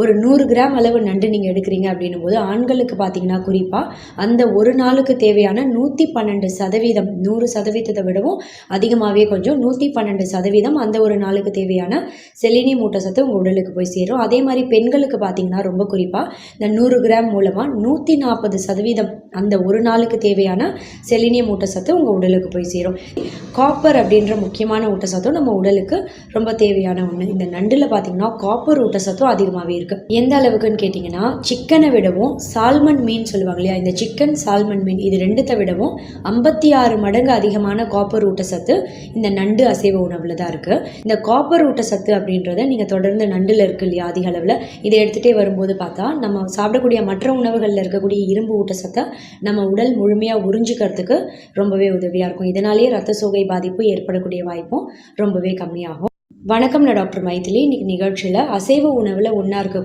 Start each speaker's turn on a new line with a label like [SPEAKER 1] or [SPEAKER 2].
[SPEAKER 1] ஒரு 100 கிராம் அளவு நண்டு நீங்கள் எடுக்கிறீங்க அப்படின்னும் போது ஆண்களுக்கு பார்த்தீங்கன்னா குறிப்பாக அந்த ஒரு நாளுக்கு தேவையான 112% 100%த்தை விடவும் அதிகமாகவே கொஞ்சம் 112% அந்த ஒரு நாளுக்கு தேவையான செலினியம் ஊட்டச்சத்து உங்கள் உடலுக்கு போய் சேரும். அதே மாதிரி பெண்களுக்கு பார்த்தீங்கன்னா ரொம்ப குறிப்பாக இந்த 100 கிராம் மூலமாக 140% அந்த ஒரு நாளுக்கு தேவையான செலினியம் ஊட்டச்சத்து உங்கள் உடலுக்கு போய் சேரும். காப்பர் அப்படின்ற முக்கியமான ஊட்டச்சத்தும் நம்ம உடலுக்கு ரொம்ப தேவையான ஒன்று. இந்த நண்டில் பார்த்தீங்கன்னா காப்பர் ஊட்டச்சத்தும் அதிகமாகவே எந்த அளவுக்குன்னு கேட்டிங்கன்னா சிக்கனை விடவும் சால்மன் மீன் சொல்லுவாங்க இல்லையா, இந்த சிக்கன் சால்மன் மீன் இது ரெண்டுத்தை விடவும் 56 மடங்கு அதிகமான காப்பர் ஊட்டச்சத்து இந்த நண்டு அசைவ உணவில் தான் இருக்குது. இந்த காப்பர் ஊட்டச்சத்து அப்படின்றத நீங்கள் தொடர்ந்து நண்டில் இருக்குது இல்லையா அதிக அளவில், இதை எடுத்துகிட்டே வரும்போது பார்த்தா நம்ம சாப்பிடக்கூடிய மற்ற உணவுகளில் இருக்கக்கூடிய இரும்பு ஊட்டச்சத்தை நம்ம உடல் முழுமையாக உறிஞ்சிக்கிறதுக்கு ரொம்பவே உதவியாக இருக்கும். இதனாலேயே ரத்த சோகை பாதிப்பு ஏற்படக்கூடிய வாய்ப்பும் ரொம்பவே கம்மியாகும். வணக்கம், நான் டாக்டர் மைதிலி. இன்னைக்கு நிகழ்ச்சியில் அசைவ உணவில் ஒன்றா இருக்க